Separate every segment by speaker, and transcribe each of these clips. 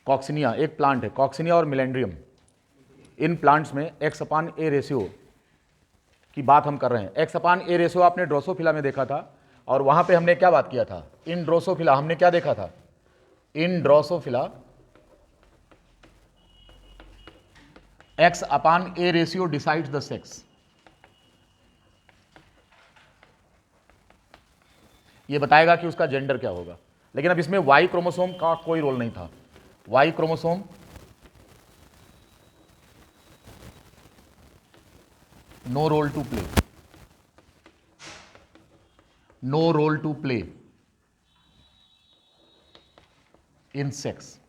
Speaker 1: कॉक्सिनिया एक प्लांट है, कॉक्सिनिया और मिलेंड्रियम, इन प्लांट्स में X/A रेशियो की बात हम कर रहे हैं। X/A रेशियो आपने ड्रोसोफिला में देखा था, और वहां पे हमने क्या बात किया था, इन ड्रोसोफिला हमने क्या देखा था, इन Drosophila X/A ratio decides the sex. ये बताएगा कि उसका जेंडर क्या होगा। लेकिन अब इसमें वाई क्रोमोसोम का कोई रोल नहीं था। Y chromosome no role to play, no role to play in sex.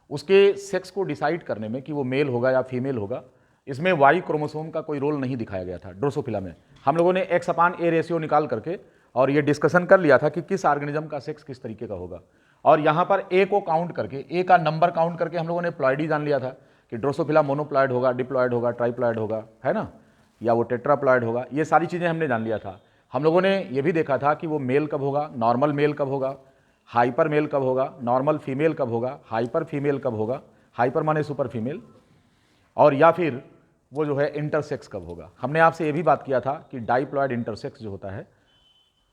Speaker 1: उसके सेक्स को डिसाइड करने में कि वो मेल होगा या फीमेल होगा, इसमें वाई क्रोमोसोम का कोई रोल नहीं दिखाया गया था। ड्रोसोफिला में हम लोगों ने X/A रेशियो निकाल करके और ये डिस्कशन कर लिया था कि किस ऑर्गेनिज्म का सेक्स किस तरीके का होगा, और यहाँ पर ए को काउंट करके, ए का नंबर काउंट करके हम लोगों ने प्लॉइडी जान लिया था कि ड्रोसोफिला मोनोप्लॉइड होगा, डिप्लॉइड होगा, ट्राइप्लॉइड होगा, है ना, या वो टेट्राप्लॉइड होगा। ये सारी चीज़ें हमने जान लिया था। हम लोगों ने ये भी देखा था कि वो मेल कब होगा, नॉर्मल मेल कब होगा, हाइपर मेल कब होगा, नॉर्मल फीमेल कब होगा, हाइपर फीमेल कब होगा, हाइपर माने सुपर फीमेल, और या फिर वो जो है इंटरसेक्स कब होगा। हमने आपसे ये भी बात किया था कि डाइप्लॉइड इंटरसेक्स जो होता है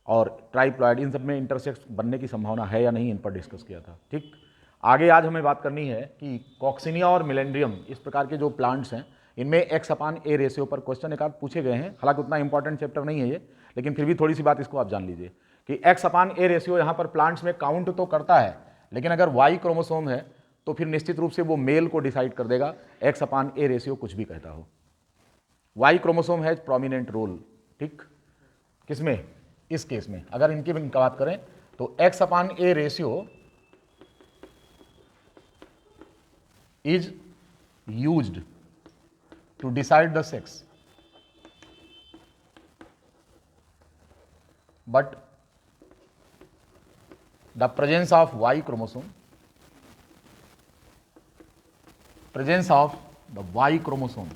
Speaker 1: और ट्राइप्लॉइड, इन सब में इंटरसेक्स बनने की संभावना है या नहीं, इन पर डिस्कस किया था। ठीक, आगे आज हमें बात करनी है कि कॉक्सिनिया और मिलेंड्रियम इस प्रकार के जो प्लांट्स हैं, इनमें X/A रेशियो पर क्वेश्चन एक आध पूछे गए हैं। हालांकि उतना इंपॉर्टेंट चैप्टर नहीं है ये, लेकिन फिर भी थोड़ी सी बात इसको आप जान लीजिए कि X/A रेशियो यहाँ पर प्लांट्स में काउंट तो करता है, लेकिन अगर वाई क्रोमोसोम है तो फिर निश्चित रूप से वो मेल को डिसाइड कर देगा, X/A रेशियो कुछ भी कहता हो। Y chromosome has prominent role. ठीक, किसमें, इस केस में अगर इनकी बात करें तो X/A ratio is used to decide the sex, but the presence of Y chromosome, presence of the Y chromosome,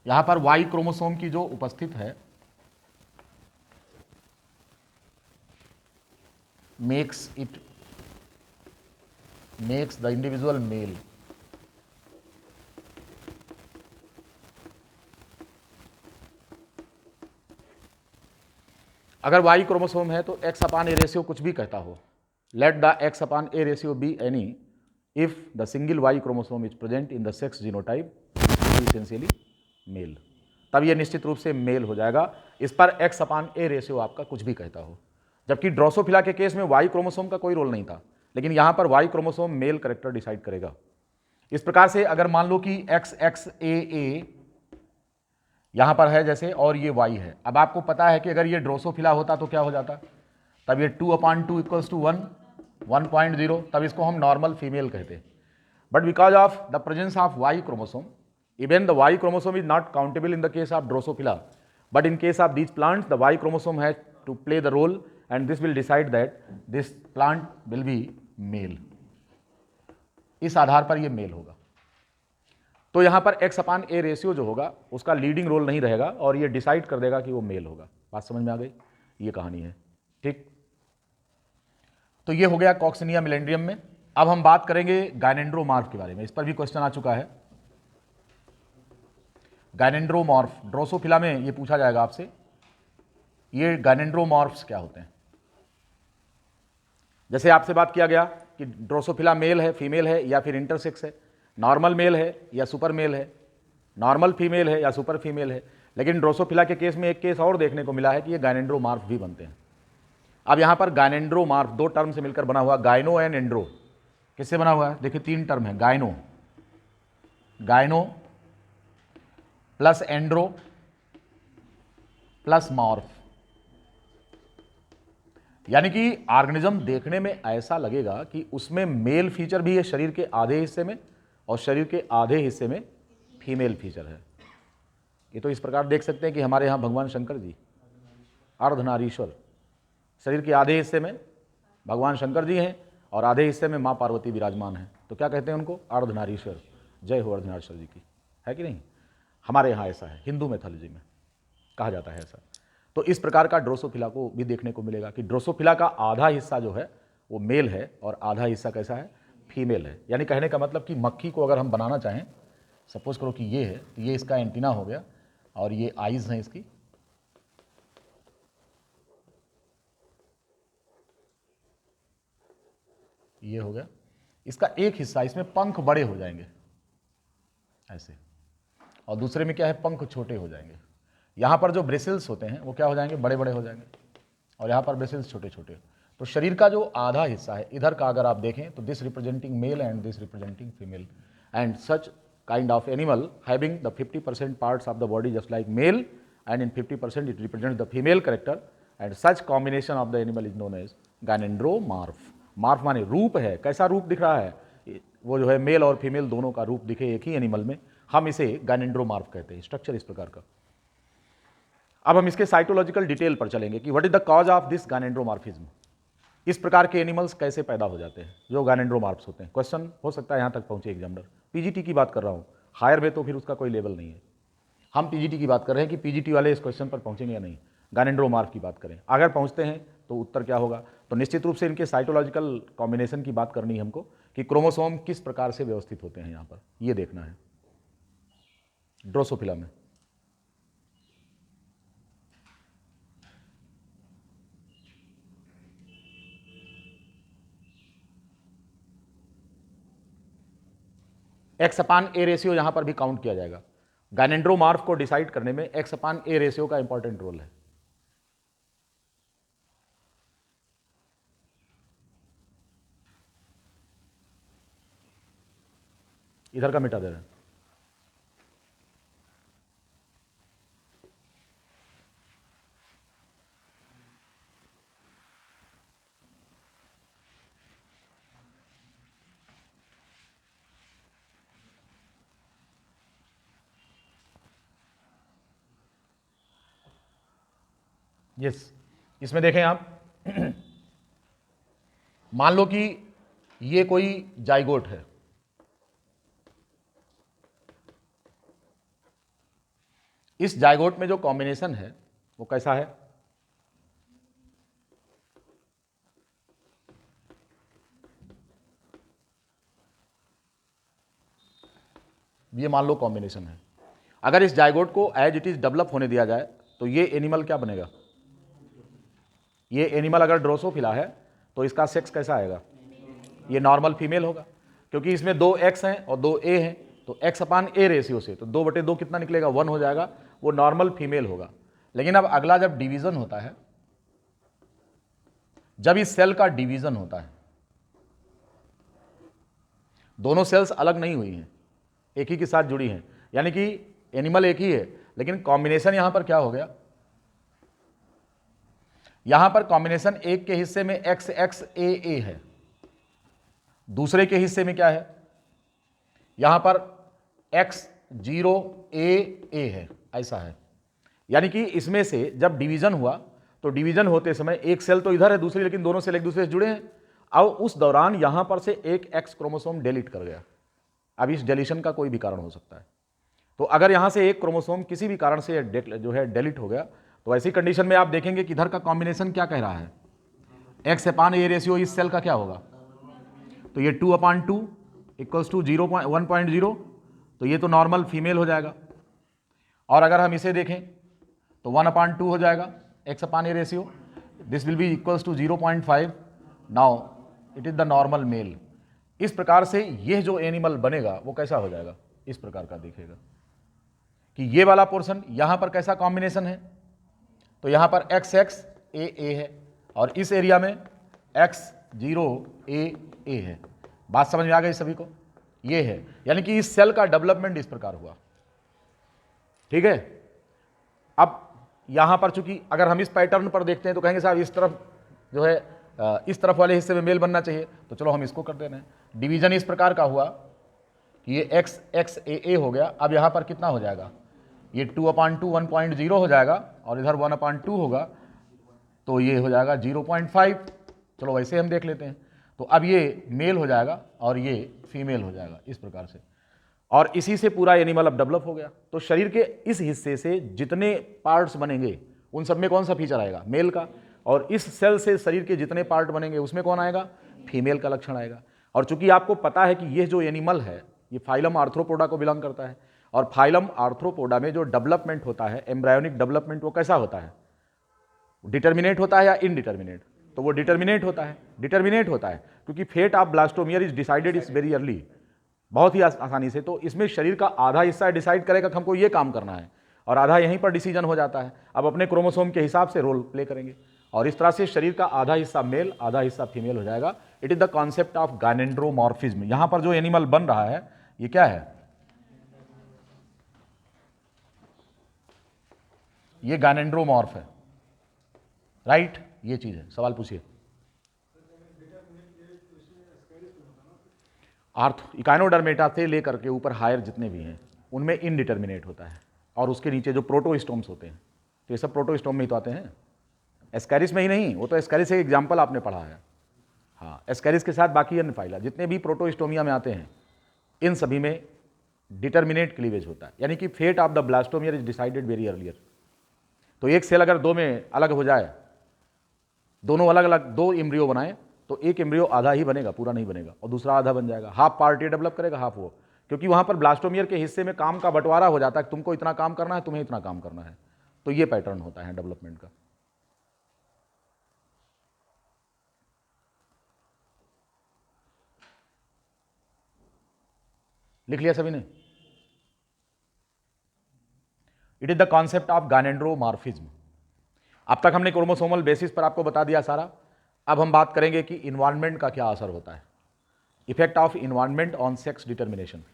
Speaker 1: यहां पर वाई क्रोमोसोम की जो उपस्थित है makes the individual male। अगर वाई क्रोमोसोम है तो X/A रेशियो कुछ भी कहता हो, let the X/A ratio be any if the single Y chromosome is present in the sex genotype essentially male, तब यह निश्चित रूप से मेल हो जाएगा। इस पर X/A रेशियो आपका कुछ भी कहता हो। जबकि ड्रोसोफिला के केस में वाई क्रोमोसोम का कोई रोल नहीं था, लेकिन यहां पर Y chromosome male character decide करेगा। इस प्रकार से अगर मान लो कि XXAA यहां पर है जैसे, और ये Y है, अब आपको पता है कि अगर ये ड्रोसोफिला होता तो क्या हो जाता, तब ये 2/2 इक्वल्स टू 1, 1.0, तब इसको हम नॉर्मल फीमेल कहते हैं। But because of the presence of Y chromosome, even the Y chromosome is not countable in the case of drosophila, but in case of these plants the Y chromosome has to play the role and this will decide that this plant will be male। इस आधार पर ये mail होगा। तो यहां पर X/A ratio जो होगा उसका लीडिंग रोल नहीं रहेगा और ये डिसाइड कर देगा कि वो मेल होगा। बात समझ में आ गई, ये कहानी है। ठीक, तो ये हो गया कॉक्सिनिया मिलेंड्रियम में। अब हम बात करेंगे गायनेंड्रोमॉर्फ के बारे में। इस पर भी क्वेश्चन आ चुका है। गायनेंड्रोमॉर्फ ड्रोसोफिला में ये पूछा जाएगा आपसे, ये गायनेंड्रोमॉर्फ्स क्या होते हैं। जैसे आपसे बात किया गया कि ड्रोसोफिला मेल है, फीमेल है, या फिर इंटरसेक्स है, नॉर्मल मेल है या सुपर मेल है, नॉर्मल फीमेल है या सुपर फीमेल है। लेकिन ड्रोसोफिला के केस में एक केस और देखने को मिला है कि ये गायनेंड्रोमॉर्फ भी बनते हैं। अब यहां पर गायनेंड्रोमॉर्फ दो टर्म से मिलकर बना हुआ, गायनो एंड एंड्रो। किससे बना हुआ है, देखिए तीन टर्म है, गायनो, गायनो प्लस एंड्रो प्लस मॉर्फ। यानी कि ऑर्गेनिज्म देखने में ऐसा लगेगा कि उसमें मेल फीचर भी है शरीर के आधे हिस्से में, और शरीर के आधे हिस्से में फीमेल फीचर है। ये तो इस प्रकार देख सकते हैं कि हमारे यहाँ भगवान शंकर जी अर्धनारीश्वर, शरीर के आधे हिस्से में भगवान शंकर जी हैं और आधे हिस्से में माँ पार्वती विराजमान हैं। तो क्या कहते हैं उनको, अर्धनारीश्वर। जय हो अर्धनारीश्वर जी की, है कि नहीं। हमारे यहाँ ऐसा है, हिंदू मैथोलॉजी में कहा जाता है ऐसा। तो इस प्रकार का ड्रोसोफिला को भी देखने को मिलेगा कि ड्रोसोफिला का आधा हिस्सा जो है वो मेल है और आधा हिस्सा कैसा है, फीमेल है। यानी कहने का मतलब कि मक्खी को अगर हम बनाना चाहें, सपोज करो कि ये है, तो ये इसका एंटीना हो गया और ये आइज हैं इसकी, ये हो गया इसका एक हिस्सा, इसमें पंख बड़े हो जाएंगे ऐसे, और दूसरे में क्या है, पंख छोटे हो जाएंगे। यहाँ पर जो ब्रेसिल्स होते हैं वो क्या हो जाएंगे, बड़े बड़े हो जाएंगे, और यहाँ पर ब्रेसिल्स छोटे छोटे। तो शरीर का जो आधा हिस्सा है इधर का अगर आप देखें तो this representing male and this representing female, and such kind of animal having the 50% parts of the body just like male and in 50% it represents the female character, and such combination of the animal is known as gynandromorph. Morph माने रूप है, कैसा रूप दिख रहा है, वो जो है मेल और फीमेल दोनों का रूप दिखे एक ही एनिमल में, हम इसे गाइनेंड्रोमार्फ कहते हैं। स्ट्रक्चर इस प्रकार का। अब हम इसके साइटोलॉजिकल डिटेल पर चलेंगे कि what is the cause of this gynandromorphism. इस प्रकार के एनिमल्स कैसे पैदा हो जाते हैं जो गाइनेंड्रोमार्फ्स होते हैं। क्वेश्चन हो सकता है यहाँ तक पहुंचे एग्जामिनर। पीजीटी की बात कर रहा हूँ, हायर में तो फिर उसका कोई लेवल नहीं है। हम पीजीटी की बात कर रहे हैं कि पीजीटी वाले इस क्वेश्चन पर पहुंचेंगे या नहीं। गाइनेंड्रोमार्फ की बात करें, अगर पहुंचते हैं तो उत्तर क्या होगा, तो निश्चित रूप से इनके साइटोलॉजिकल कॉम्बिनेशन की बात करनी है हमको कि क्रोमोसोम किस प्रकार से व्यवस्थित होते हैं, यहाँ पर ये देखना है। ड्रोसोफिला में एक्स अपान ए रेशियो यहां पर भी काउंट किया जाएगा। गाइनेंड्रोमार्फ को डिसाइड करने में एक्स अपान ए रेशियो का इंपॉर्टेंट रोल है। इधर का मिटा दे रहे हैं। यस, इसमें देखें आप मान लो कि ये कोई जाइगोट है, इस जाइगोट में जो कॉम्बिनेशन है वो कैसा है, ये मान लो कॉम्बिनेशन है। अगर इस जाइगोट को एज इट इज डेवलप होने दिया जाए तो ये एनिमल क्या बनेगा, ये एनिमल अगर ड्रोसोफिला है तो इसका सेक्स कैसा आएगा, ये नॉर्मल फीमेल होगा, क्योंकि इसमें 2 एक्स हैं और 2 ए हैं, तो एक्स अपान ए रेशियो से तो 2/2 कितना निकलेगा, 1 हो जाएगा, वो नॉर्मल फीमेल होगा। लेकिन अब अगला जब डिवीजन होता है, जब इस सेल का डिवीजन होता है, दोनों सेल्स अलग नहीं हुई हैं, एक ही के साथ जुड़ी हैं, यानी कि एनिमल एक ही है, लेकिन कॉम्बिनेशन यहां पर क्या हो गया, यहां पर कॉम्बिनेशन एक के हिस्से में XXAA है, दूसरे के हिस्से में क्या है, यहां पर X0AA है, ऐसा है। यानी कि इसमें से जब डिवीजन हुआ तो डिवीजन होते समय एक सेल तो इधर है दूसरी, लेकिन दोनों सेल एक दूसरे से जुड़े हैं। अब उस दौरान यहां पर से एक एक्स क्रोमोसोम डिलीट कर गया। अब इस डिलीशन का कोई भी कारण हो सकता है, तो अगर यहां से एक क्रोमोसोम किसी भी कारण से जो है डिलीट हो गया, तो ऐसी कंडीशन में आप देखेंगे कि इधर का कॉम्बिनेशन क्या कह रहा है, एक्स अपान ए रेशियो इस सेल का क्या होगा, तो ये 2/2 इक्वल्स टू 1.0, तो ये तो नॉर्मल फीमेल हो जाएगा। और अगर हम इसे देखें तो 1/2 हो जाएगा X upon A ratio, this will be equals to 0.5, now it is the normal male. इस प्रकार से यह जो एनिमल बनेगा वो कैसा हो जाएगा, इस प्रकार का दिखेगा कि ये वाला पोर्शन यहां पर कैसा कॉम्बिनेशन है, तो यहां पर XXAA है और इस एरिया में X0AA है। बात समझ में आ गई सभी को, ये है, यानी कि इस सेल का डेवलपमेंट इस प्रकार हुआ, ठीक है। अब यहां पर चूंकि अगर हम इस पैटर्न पर देखते हैं तो कहेंगे साहब इस तरफ जो है इस तरफ वाले हिस्से में मेल बनना चाहिए, तो चलो हम इसको कर दे रहे हैं। डिवीजन इस प्रकार का हुआ कि ये XXAA हो गया, अब यहां पर कितना हो जाएगा, ये 2/2 1.0 हो जाएगा और इधर 1/2 होगा, तो ये हो जाएगा 0.5। चलो वैसे हम देख लेते हैं, तो अब ये मेल हो जाएगा और ये फीमेल हो जाएगा इस प्रकार से, और इसी से पूरा एनिमल अब डेवलप हो गया। तो शरीर के इस हिस्से से जितने पार्ट्स बनेंगे उन सब में कौन सा फीचर आएगा, मेल का, और इस सेल से शरीर के जितने पार्ट बनेंगे उसमें कौन आएगा, फीमेल का लक्षण आएगा। और चूंकि आपको पता है कि ये जो एनिमल है ये फाइलम आर्थ्रोपोडा को बिलोंग करता है, और फाइलम आर्थ्रोपोडा में जो डेवलपमेंट होता है, एम्ब्रायोनिक डेवलपमेंट, वो कैसा होता है? डिटर्मिनेट होता है या इनडिटर्मिनेट? तो वो डिटर्मिनेट होता है, डिटर्मिनेट होता है, क्योंकि fate of blastomere is decided is very early, बहुत ही आसानी से। तो इसमें शरीर का आधा हिस्सा डिसाइड करेगा कि हमको ये काम करना है, और आधा यहीं पर डिसीजन हो जाता है। अब अपने क्रोमोसोम के हिसाब से रोल प्ले करेंगे, और इस तरह से शरीर का आधा हिस्सा मेल आधा हिस्सा फीमेल हो जाएगा। It is the concept of gynandromorphism. यहां पर जो एनिमल बन रहा है ये क्या है? ये गाइनेंड्रोमॉर्फ है, राइट? ये चीज है। सवाल पूछिए। इकाइनोडर्मेटा से लेकर के ऊपर हायर जितने भी हैं उनमें इनडिटर्मिनेट होता है, और उसके नीचे जो प्रोटोस्टोम्स होते हैं, तो ये सब प्रोटोस्टोम में ही तो आते हैं, एस्कैरिस में ही नहीं। वो तो एस्कैरिस एक एग्जाम्पल आपने पढ़ा है। हाँ, एस्कैरिस के साथ बाकी अन्य फाइला जितने भी प्रोटोस्टोमिया में आते हैं, इन सभी में डिटर्मिनेट क्लीवेज होता है, यानी कि fate of the blastomere is decided very earlier. तो एक सेल अगर दो में अलग हो जाए, दोनों अलग अलग दो एम्ब्रियो बनाए, तो एक एम्ब्रियो आधा ही बनेगा, पूरा नहीं बनेगा, और दूसरा आधा बन जाएगा, हाफ पार्ट ये डेवलप करेगा, हाफ वो, क्योंकि वहां पर ब्लास्टोमियर के हिस्से में काम का बंटवारा हो जाता है, तुमको इतना काम करना है, तुम्हें इतना काम करना है। तो ये पैटर्न होता है डेवलपमेंट का। लिख लिया सभी ने? It is the concept of gynandromorphism. अब तक हमने क्रोमोसोमल बेसिस पर आपको बता दिया सारा। अब हम बात करेंगे कि इन्वायरमेंट का क्या असर होता है, effect of environment on sex determination.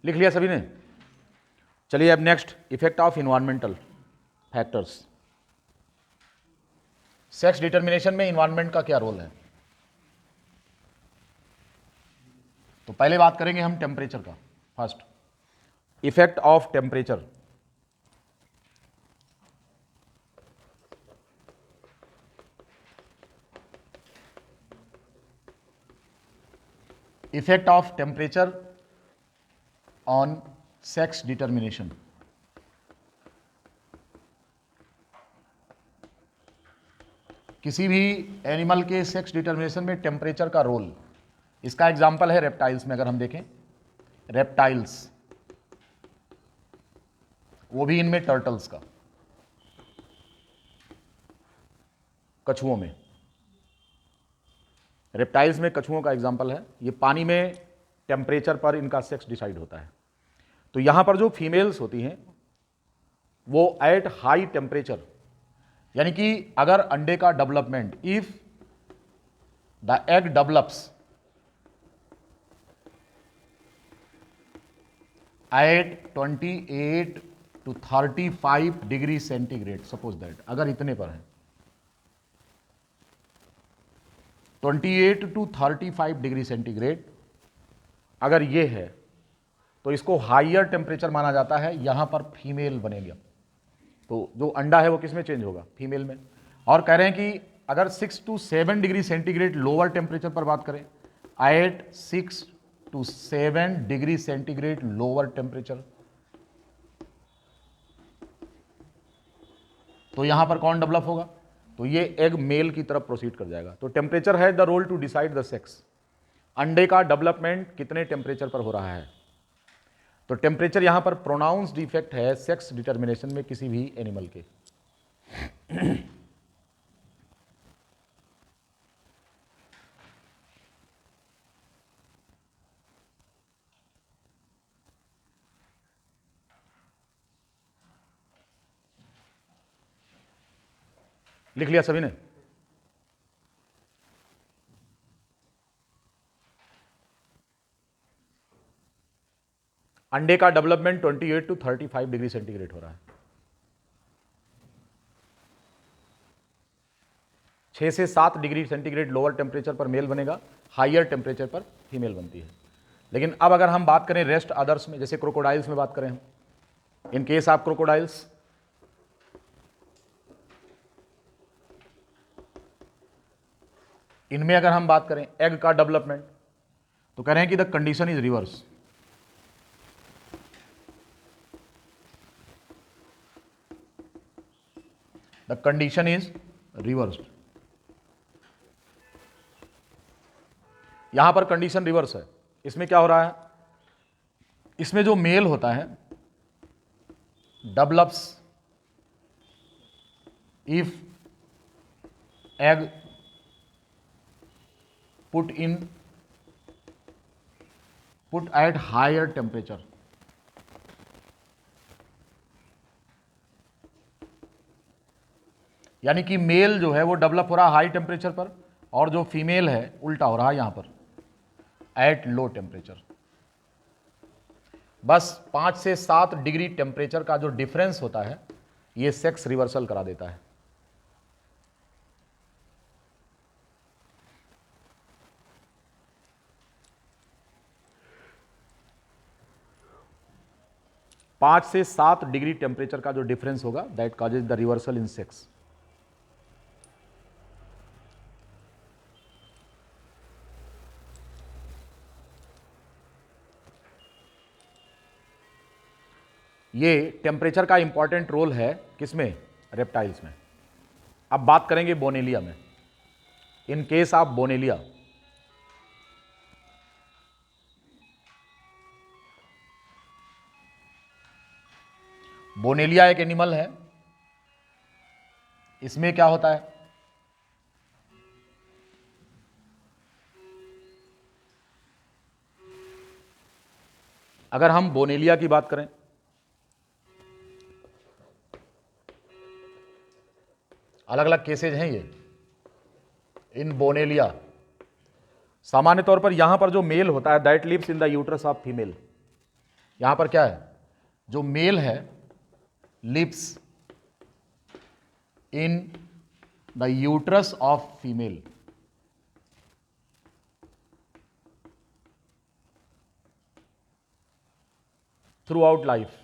Speaker 1: लिख लिया सभी ने? चलिए अब next, effect of environmental factors. Sex determination में इन्वायरमेंट का क्या रोल है? तो पहले बात करेंगे हम टेम्परेचर का। First, effect of temperature. Effect of temperature on sex determination. किसी भी एनिमल के सेक्स डिटर्मिनेशन में टेम्परेचर का रोल। इसका एग्जाम्पल है रेप्टाइल्स में। अगर हम देखें रेप्टाइल्स, वो भी इनमें टर्टल्स का, कछुओं में, रेप्टाइल्स में कछुओं का एग्जाम्पल है। ये पानी में टेम्परेचर पर इनका सेक्स डिसाइड होता है। तो यहां पर जो फीमेल्स होती हैं वो एट हाई टेम्परेचर, यानी कि अगर अंडे का development, if the egg develops at 28 to 35 degree centigrade, suppose that, अगर इतने पर है 28 to 35 डिग्री सेंटीग्रेड, अगर ये है तो इसको हाइयर टेम्परेचर माना जाता है, यहां पर फीमेल बनेगा। तो जो अंडा है वो किस में चेंज होगा? फीमेल में। और कह रहे हैं कि अगर 6 to 7 degree centigrade lower temperature पर बात करें, at 6 to 7 degree centigrade lower temperature, तो यहां पर कौन डेवलप होगा? तो ये एग मेल की तरफ प्रोसीड कर जाएगा। तो टेम्परेचर है the role to decide the sex. अंडे का डेवलपमेंट कितने टेम्परेचर पर हो रहा है, तो टेम्परेचर यहां पर प्रोनाउंस्ड इफेक्ट है सेक्स डिटर्मिनेशन में किसी भी एनिमल के। लिख लिया सभी ने? अंडे का डेवलपमेंट 28 to 35 डिग्री सेंटीग्रेड हो रहा है। 6 से 7 डिग्री सेंटीग्रेड लोअर टेम्परेचर पर मेल बनेगा, हाइयर टेम्परेचर पर फीमेल बनती है। लेकिन अब अगर हम बात करें रेस्ट अदर्स में, जैसे क्रोकोडाइल्स में बात करें हम, इन केस ऑफ क्रोकोडाइल्स, इनमें अगर हम बात करें एग का डेवलपमेंट, तो कह रहे हैं कि the condition is reverse. The condition is reversed. यहां पर कंडीशन रिवर्स है। इसमें क्या हो रहा है, इसमें जो मेल होता है develops if egg put at higher temperature. यानी कि मेल जो है वो डेवलप हो रहा है हाई टेम्परेचर पर, और जो फीमेल है उल्टा हो रहा है यहां पर एट लो टेम्परेचर। बस 5 से 7 डिग्री टेम्परेचर का जो डिफरेंस होता है ये सेक्स रिवर्सल करा देता है। पांच से 7 डिग्री टेम्परेचर का जो डिफरेंस होगा that causes the reversal in sex. ये टेम्परेचर का इंपॉर्टेंट रोल है किसमें, रेप्टाइल्स में। अब बात करेंगे बोनेलिया में। इन केस ऑफ बोनेलिया, बोनेलिया एक एनिमल है, इसमें क्या होता है, अगर हम बोनेलिया की बात करें, अलग अलग केसेज हैं ये इन बोनेलिया। सामान्य तौर पर यहां पर जो मेल होता है that lives in the uterus of female. यहां पर क्या है, जो मेल है lives in the uterus of female. Throughout life.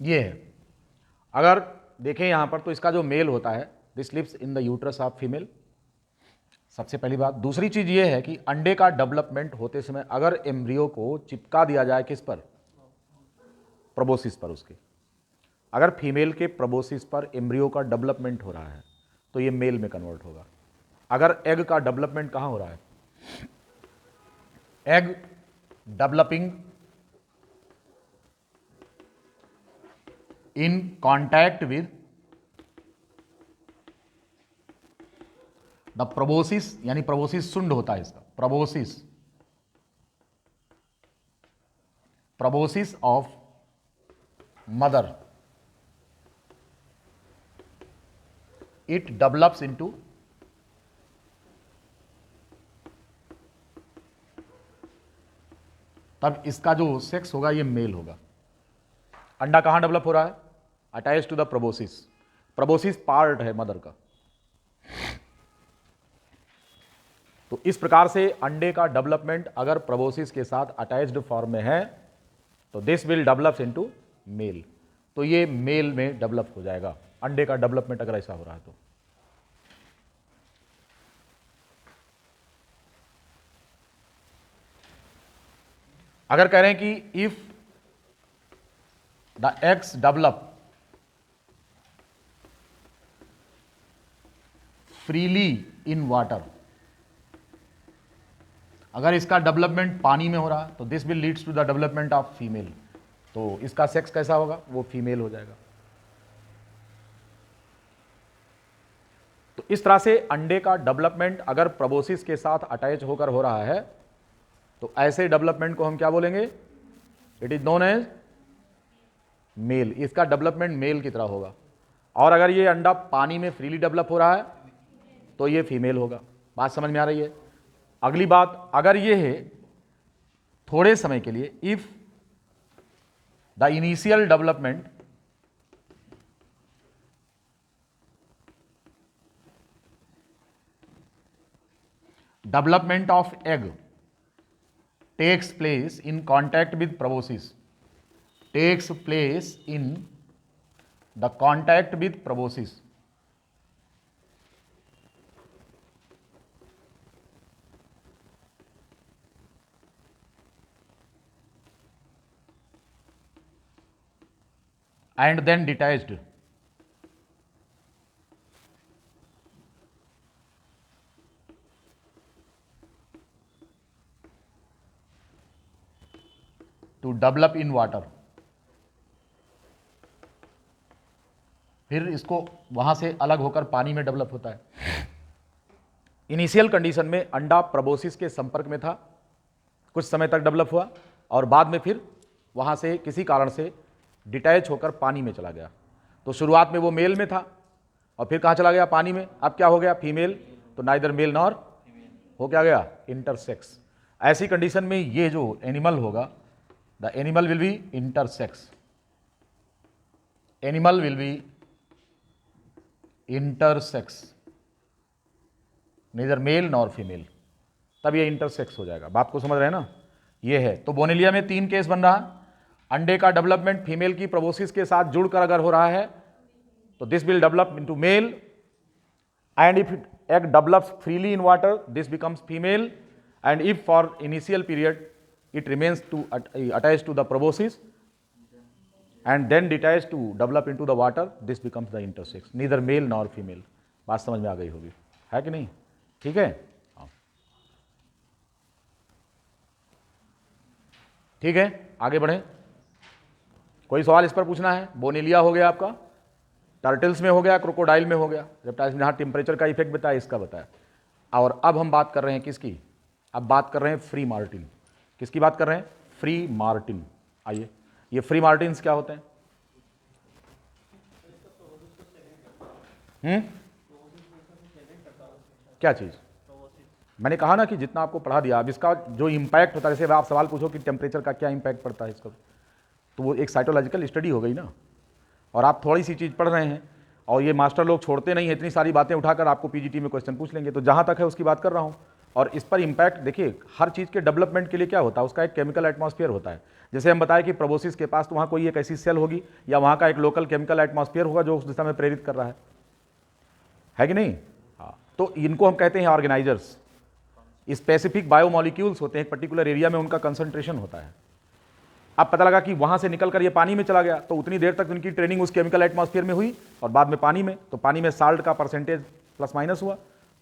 Speaker 1: ये है, अगर देखें यहां पर तो इसका जो मेल होता है this lives in the uterus of female, सबसे पहली बात। दूसरी चीज ये है कि अंडे का डेवलपमेंट होते समय अगर एम्ब्रियो को चिपका दिया जाए किस पर, प्रोबोसिस पर, उसके अगर फीमेल के प्रोबोसिस पर एम्ब्रियो का डेवलपमेंट हो रहा है तो ये मेल में कन्वर्ट होगा। अगर एग का डेवलपमेंट कहां हो रहा है, egg developing in contact with the proboscis, यानी प्रोबोसिस सुंड होता है इसका, proboscis of mother, it develops into तब इसका जो सेक्स होगा ये मेल होगा। अंडा कहां डेवलप हो रहा है, attach to the proboscis. Proboscis part है मदर का। तो इस प्रकार से अंडे का डेवलपमेंट अगर प्रोबोसिस के साथ अटैच्ड फॉर्म में है तो this will develops into male, तो ये मेल में डेवलप हो जाएगा अंडे का डेवलपमेंट अगर ऐसा हो रहा है तो। अगर कह रहे हैं कि if the eggs develop freely in water, अगर इसका डेवलपमेंट पानी में हो रहा है तो this will leads to the development of female, तो इसका सेक्स कैसा होगा, वो फीमेल हो जाएगा। तो इस तरह से अंडे का डेवलपमेंट अगर प्रोबोसिस के साथ अटैच होकर हो रहा है तो ऐसे डेवलपमेंट को हम क्या बोलेंगे, it is known as male. इसका डेवलपमेंट मेल की तरह होगा। और अगर ये अंडा पानी में फ्रीली डेवलप हो रहा है तो ये फीमेल होगा। बात समझ में आ रही है? अगली बात, अगर ये है थोड़े समय के लिए, if the initial development of egg takes place in contact with proboscis, takes place in the contact with proboscis, and then detached to develop in water। फिर इसको वहां से अलग होकर पानी में डेवलप होता है। इनिशियल कंडीशन में अंडा प्रोबोसिस के संपर्क में था, कुछ समय तक डेवलप हुआ और बाद में फिर वहां से किसी कारण से डिटैच होकर पानी में चला गया। तो शुरुआत में वो मेल में था और फिर कहाँ चला गया? पानी में। अब क्या हो गया? फीमेल। तो नाइदर मेल नॉर हो क्या गया? इंटरसेक्स। ऐसी कंडीशन में ये जो एनिमल होगा, the animal will be intersex, animal will be intersex, neither male nor female, तब ये इंटरसेक्स हो जाएगा। बात को समझ रहे हैं ना? ये है। तो बोनेलिया में 3 केस बन रहा। अंडे का डेवलपमेंट फीमेल की प्रोबोसिस के साथ जुड़कर अगर हो रहा है तो this will develop into male, and if egg develops freely in water this becomes female, and if for initial period it remains to attached to the proboscis and then detached to develop into the water, this becomes the intersex, neither male nor female। बात समझ में आ गई होगी, है कि नहीं? ठीक है, हाँ ठीक है, आगे बढ़े। कोई सवाल इस पर पूछना है? बोनेलिया हो गया आपका, टर्टल्स में हो गया, क्रोकोडाइल में हो गया, रेप्टाइल्स में जहाँ टेम्परेचर का इफेक्ट बताया, इसका बताया। और अब हम बात कर रहे हैं किसकी? अब बात कर रहे हैं फ्री मार्टिन। किसकी बात कर रहे हैं? Free Martin. आइए, ये फ्री मार्टिन्स क्या होते हैं? क्या चीज? मैंने कहा ना कि जितना आपको पढ़ा दिया, अब इसका जो इम्पैक्ट होता है, जैसे आप सवाल पूछो कि टेम्परेचर का क्या इम्पैक्ट पड़ता है इसका, तो वो एक साइटोलॉजिकल स्टडी हो गई ना। और आप थोड़ी सी चीज़ पढ़ रहे हैं और ये मास्टर लोग छोड़ते नहीं है, इतनी सारी बातें उठाकर आपको पीजीटी में क्वेश्चन पूछ लेंगे। तो जहाँ तक है उसकी बात कर रहा हूँ। और इस पर इम्पैक्ट देखिए, हर चीज़ के डेवलपमेंट के लिए क्या होता है, उसका एक केमिकल एटमॉस्फेयर होता है। जैसे हम बताएं कि प्रोबोसिस के पास तो वहाँ कोई एक ऐसी सेल होगी या वहाँ का एक लोकल केमिकल एटमॉस्फेयर होगा जो उस दिशा में प्रेरित कर रहा है कि नहीं? हाँ, तो इनको हम कहते हैं ऑर्गेनाइजर्स। स्पेसिफिक बायोमोलिक्यूल्स होते हैं, एक पर्टिकुलर एरिया में उनका कंसंट्रेशन होता है। अब पता लगा कि वहां से निकलकर ये पानी में चला गया, तो उतनी देर तक उनकी ट्रेनिंग उस केमिकल एटमॉस्फेयर में हुई और बाद में पानी में, तो पानी में साल्ट का परसेंटेज प्लस माइनस हुआ,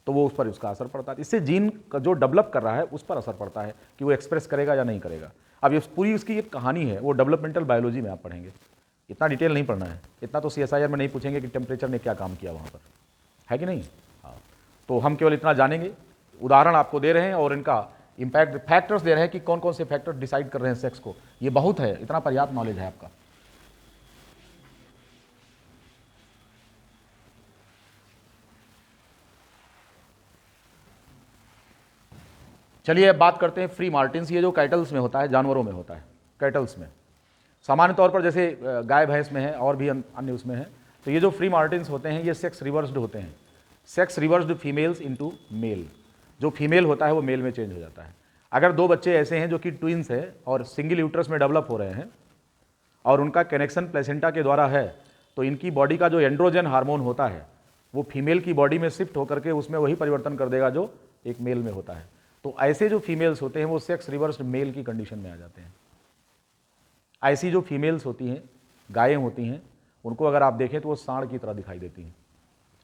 Speaker 1: तो वो उस पर उसका असर पड़ता है। इससे जीन का जो डेवलप कर रहा है उस पर असर पड़ता है कि वो एक्सप्रेस करेगा या नहीं करेगा। अब ये पूरी उसकी एक कहानी है, वो डेवलपमेंटल बायोलॉजी में आप पढ़ेंगे, इतना डिटेल नहीं पढ़ना है। इतना तो CSIR में नहीं पूछेंगे कि टेम्परेचर ने क्या काम किया वहाँ पर, है कि नहीं? हाँ, तो हम केवल इतना जानेंगे, उदाहरण आपको दे रहे हैं और इनका इम्पैक्ट फैक्टर्स दे रहे हैं कि कौन कौन से फैक्टर डिसाइड कर रहे हैं सेक्स को। ये बहुत है, इतना पर्याप्त नॉलेज है आपका। चलिए अब बात करते हैं फ्री मार्टिन्स। ये जो कैटल्स में होता है, जानवरों में होता है, कैटल्स में सामान्य तौर पर जैसे गाय भैंस में है और भी अन्य उसमें है। तो ये जो फ्री मार्टिन्स होते हैं ये सेक्स रिवर्स्ड होते हैं, sex reversed females into male. जो फीमेल होता है वो मेल में चेंज हो जाता है। अगर 2 बच्चे ऐसे हैं जो कि ट्विंस है और सिंगल यूट्रस में डेवलप हो रहे हैं और उनका कनेक्शन प्लेसेंटा के द्वारा है, तो इनकी बॉडी का जो एंड्रोजन हार्मोन होता है वो फीमेल की बॉडी में शिफ्ट होकर के उसमें वही परिवर्तन कर देगा जो एक मेल में होता है। तो ऐसे जो फीमेल्स होते हैं वो सेक्स रिवर्स्ड मेल की कंडीशन में आ जाते हैं। ऐसी जो फीमेल्स होती हैं, गायें होती हैं, उनको अगर आप देखें तो वो सांड की तरह दिखाई देती हैं।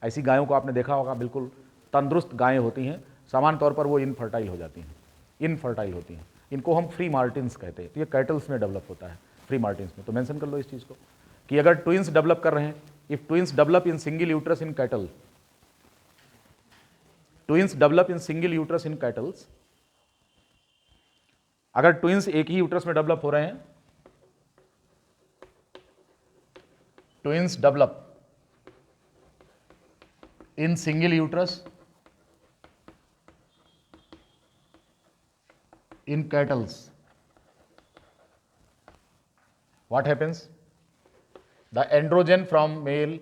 Speaker 1: ऐसी गायों को आपने देखा होगा, बिल्कुल तंदुरुस्त गायें होती हैं, सामान्य तौर पर वो इनफर्टाइल हो जाती हैं, इनफर्टाइल होती हैं। इनको हम फ्री मार्टिन्स कहते हैं। तो ये कैटल्स में डेवलप होता है, फ्री मार्टिन्स में। तो मेंशन कर लो इस चीज़ को कि अगर ट्विंस डेवलप कर रहे हैं, if twins develop in single uterus in cattle, twins develop in single uterus in kettles, अगर ट्विंस एक ही यूट्रस में डेवलप हो रहे हैं, twins develop in single uterus in cattles, what happens? The androgen from male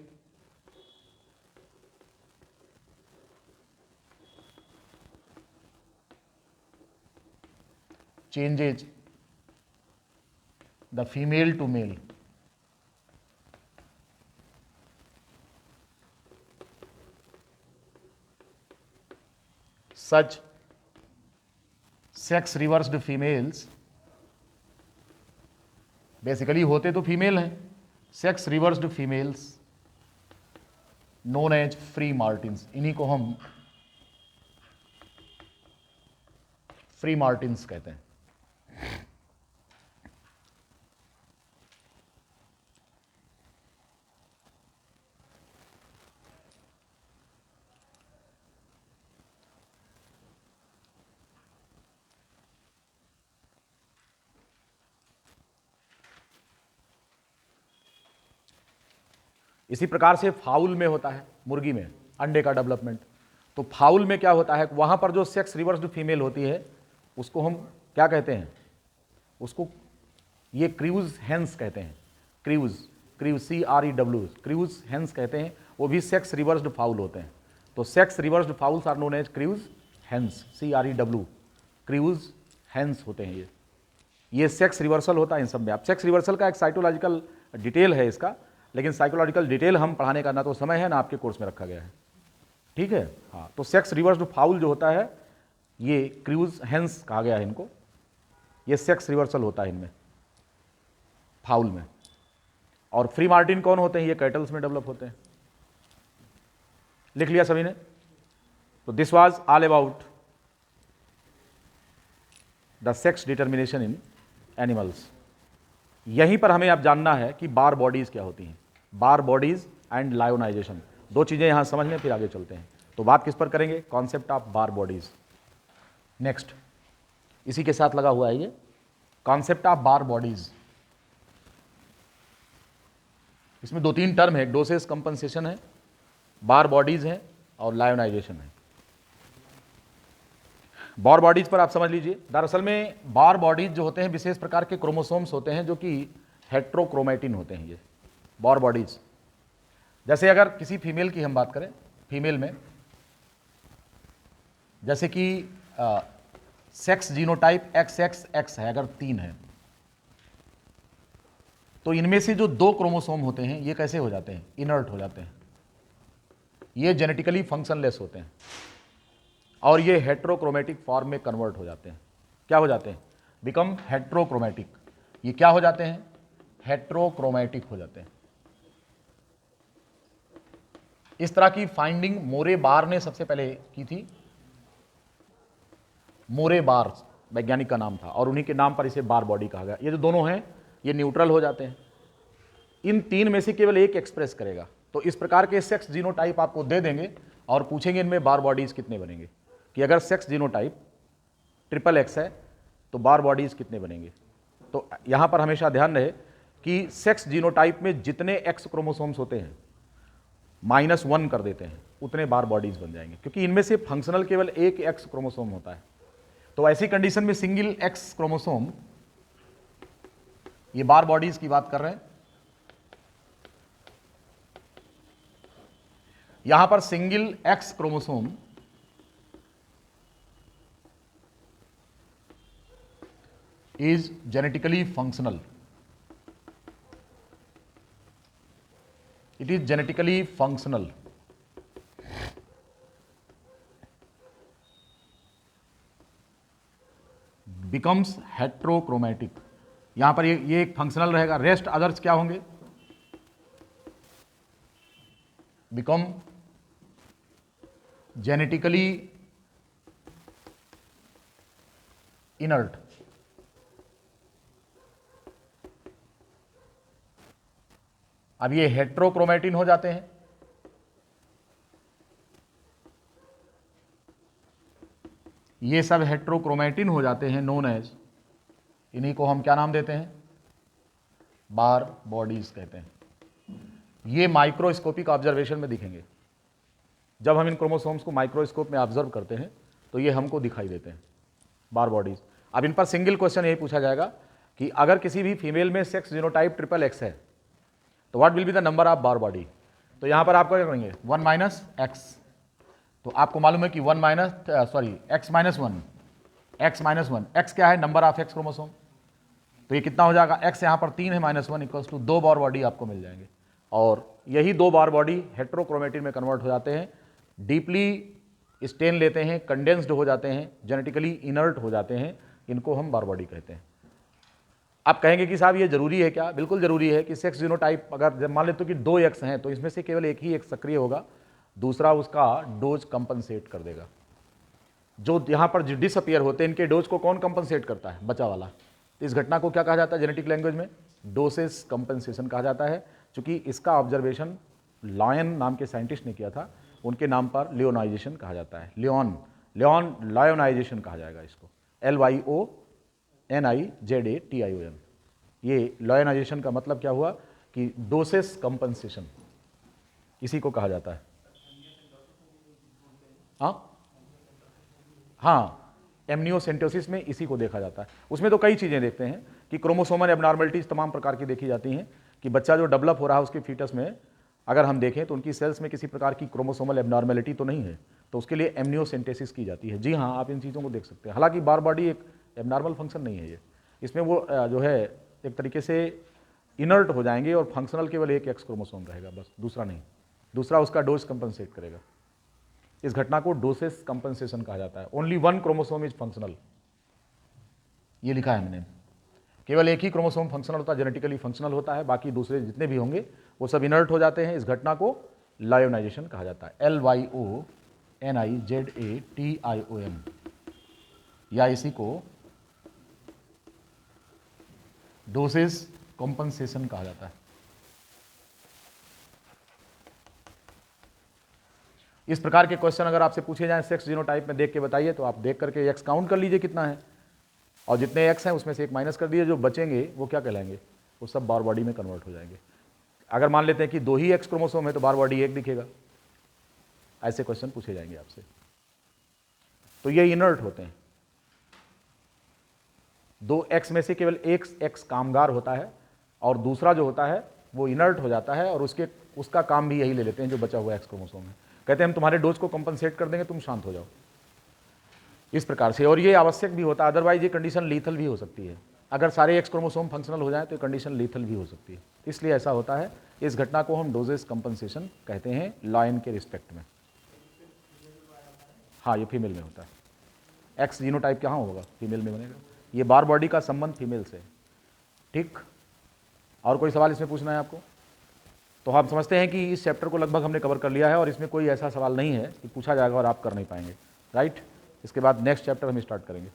Speaker 1: changes the female to male. Such sex reversed females, basically होते तो female हैं, sex reversed females known as free martins, इन्हीं को हम free Martins कहते हैं। इसी प्रकार से फाउल में होता है, मुर्गी में अंडे का डेवलपमेंट। तो फाउल में क्या होता है, वहां पर जो सेक्स रिवर्स्ड फीमेल होती है उसको हम क्या कहते हैं, उसको ये क्रूज हेंस कहते हैं। क्रूज, CREW, क्रूज हेंस कहते हैं। वो भी सेक्स रिवर्स्ड फाउल होते हैं। तो sex reversed fowls are known as crews hens, CREW, crews hens होते हैं ये सेक्स रिवर्सल होता है इन सब में। अब सेक्स रिवर्सल का एक साइकोलॉजिकल डिटेल है इसका, लेकिन साइकोलॉजिकल डिटेल हम पढ़ाने का ना तो समय है ना आपके कोर्स में रखा गया है, ठीक है। हाँ, तो सेक्स रिवर्स्ड फाउल जो होता है ये क्रूज हेंस कहा गया है इनको, ये सेक्स रिवर्सल होता है इनमें, फाउल में। और फ्री मार्टिन कौन होते हैं, ये कैटल्स में डेवलप होते हैं। लिख लिया सभी ने? तो this was all about the sex determination in animals. यहीं पर हमें अब जानना है कि बार बॉडीज क्या होती हैं, बार बॉडीज एंड लायोनाइजेशन। दो चीजें यहां समझ लें, फिर आगे चलते हैं। तो बात किस पर करेंगे, concept of bar bodies. Next इसी के साथ लगा हुआ है ये कॉन्सेप्ट ऑफ बार बॉडीज। इसमें दो तीन टर्म है, डोसेस कंपनसेशन है, बार बॉडीज है और लायोनाइजेशन है। बार बॉडीज पर आप समझ लीजिए, दरअसल में बार बॉडीज जो होते हैं विशेष प्रकार के क्रोमोसोम्स होते हैं जो कि हेट्रोक्रोमेटिन होते हैं। ये बार बॉडीज, जैसे अगर किसी फीमेल की हम बात करें, फीमेल में जैसे कि सेक्स जीनोटाइप XX है, अगर 3 है तो इनमें से जो 2 क्रोमोसोम होते हैं ये कैसे हो जाते हैं, इनर्ट हो जाते हैं, ये जेनेटिकली फंक्शनलेस होते हैं और ये हेट्रोक्रोमेटिक फॉर्म में कन्वर्ट हो जाते हैं। क्या हो जाते हैं, बिकम हेट्रोक्रोमेटिक। ये क्या हो जाते हैं, हेट्रोक्रोमेटिक हो जाते हैं। इस तरह की फाइंडिंग मोरे बार ने सबसे पहले की थी। मोरे बार वैज्ञानिक का नाम था और उन्हीं के नाम पर इसे बार बॉडी कहा गया। ये जो दोनों हैं ये न्यूट्रल हो जाते हैं, इन 3 में से केवल एक एक्सप्रेस करेगा। तो इस प्रकार के सेक्स जीनोटाइप आपको दे देंगे और पूछेंगे इनमें बार बॉडीज कितने बनेंगे, कि अगर सेक्स जीनोटाइप XXX है तो बार बॉडीज कितने बनेंगे। तो यहां पर हमेशा ध्यान रहे कि सेक्स जीनोटाइप में जितने X क्रोमोसोम्स होते हैं -1 कर देते हैं, उतने बार बॉडीज बन जाएंगे, क्योंकि इनमें से फंक्शनल केवल एक X क्रोमोसोम होता है। तो ऐसी कंडीशन में सिंगल X क्रोमोसोम, ये बार बॉडीज की बात कर रहे हैं, यहां पर single X chromosome is genetically functional, it is genetically functional, becomes heterochromatic। यहां पर ये एक फंक्शनल रहेगा, रेस्ट अदर्स क्या होंगे, become genetically inert। अब ये हेट्रोक्रोमेटिन हो जाते हैं, ये सब हेट्रोक्रोमेटिन हो जाते हैं, नोन एज, इन्हीं को हम क्या नाम देते हैं, बार बॉडीज कहते हैं। ये माइक्रोस्कोपिक ऑब्जर्वेशन में दिखेंगे। जब हम इन क्रोमोसोम्स को माइक्रोस्कोप में ऑब्जर्व करते हैं तो ये हमको दिखाई देते हैं, बार बॉडीज। अब इन पर सिंगल क्वेश्चन यही पूछा जाएगा कि अगर किसी भी फीमेल में सेक्स जीनोटाइप ट्रिपल एक्स है तो what will be the number of bar body. तो यहां पर आप क्या करेंगे 1 माइनस एक्स, तो आपको मालूम है कि एक्स माइनस वन, एक्स क्या है नंबर ऑफ एक्स क्रोमोसोम, तो ये कितना हो जाएगा एक्स यहाँ पर 3 है -1 इक्वल्स टू 2 बार बॉडी आपको मिल जाएंगे। और यही 2 बार बॉडी हेट्रोक्रोमेटिन में कन्वर्ट हो जाते हैं, डीपली स्टेन लेते हैं, कंडेंस्ड हो जाते हैं, जेनेटिकली इनर्ट हो जाते हैं, इनको हम बार बॉडी कहते हैं। आप कहेंगे कि साहब ये जरूरी है क्या? बिल्कुल जरूरी है कि सेक्स जीनोटाइप अगर मान लेते हो कि 2 एक्स हैं तो इसमें से केवल एक ही एक्स सक्रिय होगा, दूसरा उसका डोज कंपनसेट कर देगा। जो यहाँ पर डिसअपियर होते हैं इनके डोज को कौन कंपनसेट करता है? बचा वाला। तो इस घटना को क्या कहा जाता है जेनेटिक लैंग्वेज में? डोसेस कंपनसेशन कहा जाता है। चूंकि इसका ऑब्जर्वेशन लॉयन नाम के साइंटिस्ट ने किया था, उनके नाम पर लियोनाइजेशन कहा जाता है। लायोनाइजेशन कहा जाएगा इसको, LYONIZATION। ये लायोनाइजेशन का मतलब क्या हुआ कि डोसेस कंपनसेशन, इसी को कहा जाता है। हाँ, एमनियोसेंटोसिस में इसी को देखा जाता है। उसमें तो कई चीज़ें देखते हैं कि क्रोमोसोमल एबनॉर्मलिटीज तमाम प्रकार की देखी जाती हैं कि बच्चा जो डेवलप हो रहा है उसके फीटस में अगर हम देखें तो उनकी सेल्स में किसी प्रकार की क्रोमोसोमल एबनॉर्मलिटी तो नहीं है, तो उसके लिए एमनियोसेंटेसिस की जाती है। जी हाँ, आप इन चीज़ों को देख सकते हैं। हालांकि बार बॉडी एक एबनॉर्मल फंक्शन नहीं है ये, इसमें वो जो है एक तरीके से इनर्ट हो जाएंगे और फंक्शनल केवल एक एक्स क्रोमोसोम रहेगा, बस, दूसरा नहीं। दूसरा उसका डोज कंपनसेट करेगा। इस घटना को डोसेस कंपनसेशन कहा जाता है। ओनली 1 क्रोमोसोम इज फंक्शनल, ये लिखा है मैंने। केवल एक ही क्रोमोसोम फंक्शनल होता है, जेनेटिकली फंक्शनल होता है, बाकी दूसरे जितने भी होंगे वो सब इनर्ट हो जाते हैं। इस घटना को लायोनाइजेशन कहा जाता है, LYONIZATION, या इसी को डोसेस कंपनसेशन कहा जाता है। इस प्रकार के क्वेश्चन अगर आपसे पूछे जाएं सेक्स जीनोटाइप में देख के बताइए, तो आप देख करके एक्स काउंट कर लीजिए कितना है, और जितने एक्स हैं उसमें से एक माइनस कर दीजिए, जो बचेंगे वो क्या कहलाएंगे? वो सब बार बॉडी में कन्वर्ट हो जाएंगे। अगर मान लेते हैं कि 2 ही एक्स क्रोमोसोम है तो बार बॉडी 1 दिखेगा। ऐसे क्वेश्चन पूछे जाएंगे आपसे। तो ये इनर्ट होते हैं। 2 एक्स में से केवल एक एक्स कामगार होता है और दूसरा जो होता है वो इनर्ट हो जाता है, और उसका काम भी यही ले लेते हैं जो बचा हुआ एक्स क्रोमोसोम है। कहते हैं हम तुम्हारे डोज को कंपनसेट कर देंगे, तुम शांत हो जाओ, इस प्रकार से। और ये आवश्यक भी होता है, अदरवाइज ये कंडीशन लीथल भी हो सकती है। अगर सारे एक्स क्रोमोसोम फंक्शनल हो जाए तो ये कंडीशन लीथल भी हो सकती है, इसलिए ऐसा होता है। इस घटना को हम डोजेस कंपनसेशन कहते हैं लॉयन के रिस्पेक्ट में। हाँ, ये फीमेल में होता है। एक्स जीनोटाइप कहाँ होगा? फीमेल में बनेगा। ये बार बॉडी का संबंध फीमेल से। ठीक, और कोई सवाल इसमें पूछना है आपको? तो हम समझते हैं कि इस चैप्टर को लगभग हमने कवर कर लिया है और इसमें कोई ऐसा सवाल नहीं है कि पूछा जाएगा और आप कर नहीं पाएंगे, राइट। इसके बाद नेक्स्ट चैप्टर हम स्टार्ट करेंगे।